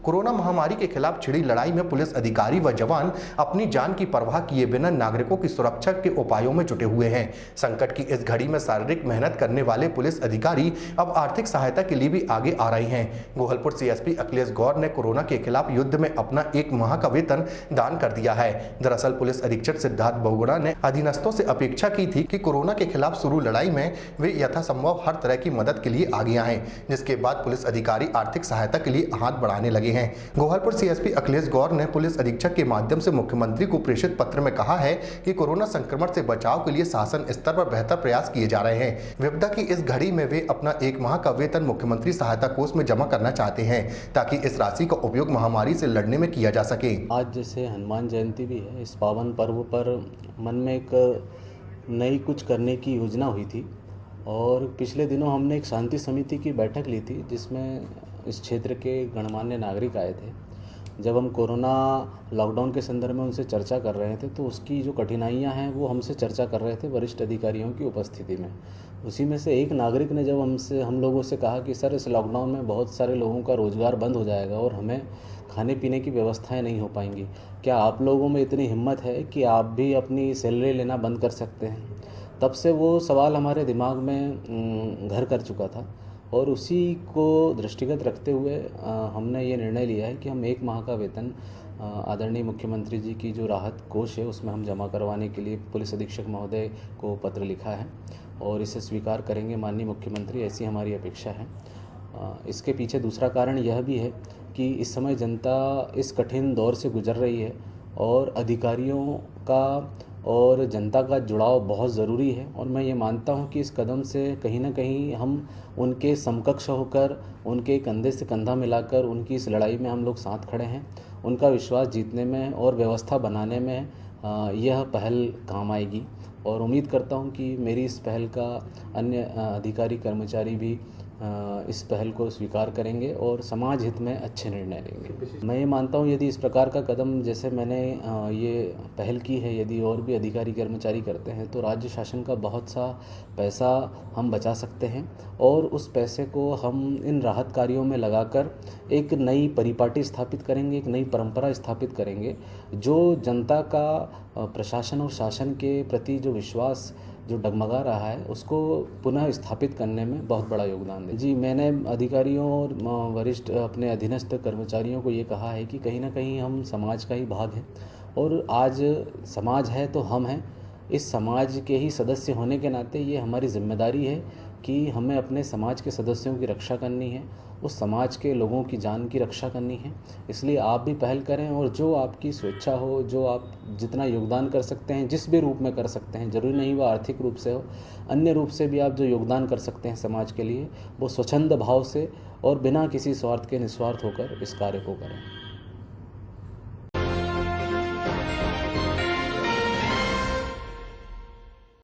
Corona महामारी के खिलाफ छिड़ी लड़ाई में पुलिस अधिकारी व जवान अपनी जान की परवाह किए बिना नागरिकों की सुरक्षा के उपायों में जुटे हुए हैं। संकट की इस घड़ी में शारीरिक मेहनत करने वाले पुलिस अधिकारी अब आर्थिक सहायता के लिए भी आगे आ रहे हैं। गोहलपुर सीएसपी अखिलेश गौर ने कोरोना के खिलाफ युद्ध में अपना 1 माह का वेतन दान कर दिया है। दरअसल पुलिस अधीक्षक सिद्धार्थ बहुगुणा ने अधीनस्थों से अपेक्षा की थी कि कोरोना के खिलाफ शुरू लड़ाई में वे यथासंभव हर तरह की मदद के लिए आगे आए, जिसके बाद पुलिस अधिकारी आर्थिक सहायता के लिए हाथ बढ़ाने लगे हैं। गोहलपुर सीएसपी अखिलेश गौर ने पुलिस अधीक्षक के माध्यम से मुख्यमंत्री को प्रेषित पत्र में कहा है कि कोरोना संक्रमण से बचाव के लिए शासन स्तर पर बेहतर प्रयास किए जा रहे हैं। विपदा की इस घड़ी में वे अपना 1 माह का वेतन मुख्यमंत्री सहायता कोष में जमा करना चाहते हैं ताकि इस राशि का उपयोग महामारी से लड़ने में किया जा सके। आज जैसे हनुमान जयंती भी है, इस पावन पर्व पर मन में एक नई कुछ करने की योजना हुई थी और पिछले दिनों हमने एक शांति समिति की बैठक ली थी जिसमें इस क्षेत्र के गणमान्य नागरिक आए थे। जब हम कोरोना लॉकडाउन के संदर्भ में उनसे चर्चा कर रहे थे तो उसकी जो कठिनाइयां हैं वो हमसे चर्चा कर रहे थे वरिष्ठ अधिकारियों की उपस्थिति में। उसी में से एक नागरिक ने जब हम लोगों से कहा कि सर, इस लॉकडाउन में बहुत सारे लोगों का रोज़गार बंद हो जाएगा और हमें खाने पीने की व्यवस्थाएं नहीं हो पाएंगी, क्या आप लोगों में इतनी हिम्मत है कि आप भी अपनी सैलरी लेना बंद कर सकते हैं? तब से वो सवाल हमारे दिमाग में घर कर चुका था और उसी को दृष्टिगत रखते हुए हमने ये निर्णय लिया है कि हम 1 माह का वेतन आदरणीय मुख्यमंत्री जी की जो राहत कोष है उसमें हम जमा करवाने के लिए पुलिस अधीक्षक महोदय को पत्र लिखा है और इसे स्वीकार करेंगे माननीय मुख्यमंत्री, ऐसी हमारी अपेक्षा है। इसके पीछे दूसरा कारण यह भी है कि इस समय जनता इस कठिन दौर से गुजर रही है और अधिकारियों का और जनता का जुड़ाव बहुत ज़रूरी है और मैं ये मानता हूँ कि इस कदम से कहीं ना कहीं हम उनके समकक्ष होकर, उनके कंधे से कंधा मिलाकर उनकी इस लड़ाई में हम लोग साथ खड़े हैं। उनका विश्वास जीतने में और व्यवस्था बनाने में यह पहल काम आएगी और उम्मीद करता हूँ कि मेरी इस पहल का अन्य अधिकारी कर्मचारी भी इस पहल को स्वीकार करेंगे और समाज हित में अच्छे निर्णय लेंगे। मैं ये मानता हूँ यदि इस प्रकार का कदम जैसे मैंने ये पहल की है, यदि और भी अधिकारी कर्मचारी करते हैं तो राज्य शासन का बहुत सा पैसा हम बचा सकते हैं और उस पैसे को हम इन राहत कार्यों में लगाकर एक नई परिपाटी स्थापित करेंगे, एक नई परंपरा स्थापित करेंगे जो जनता का प्रशासन और शासन के प्रति जो विश्वास जो डगमगा रहा है उसको पुनः स्थापित करने में बहुत बड़ा योगदान है। जी, मैंने अधिकारियों और वरिष्ठ अपने अधीनस्थ कर्मचारियों को ये कहा है कि कहीं ना कहीं हम समाज का ही भाग हैं और आज समाज है तो हम हैं। इस समाज के ही सदस्य होने के नाते ये हमारी जिम्मेदारी है कि हमें अपने समाज के सदस्यों की रक्षा करनी है, उस समाज के लोगों की जान की रक्षा करनी है। इसलिए आप भी पहल करें और जो आपकी स्वेच्छा हो, जो आप जितना योगदान कर सकते हैं, जिस भी रूप में कर सकते हैं, ज़रूरी नहीं वह आर्थिक रूप से हो, अन्य रूप से भी आप जो योगदान कर सकते हैं समाज के लिए, वो स्वच्छंद भाव से और बिना किसी स्वार्थ के निस्वार्थ होकर इस कार्य को करें।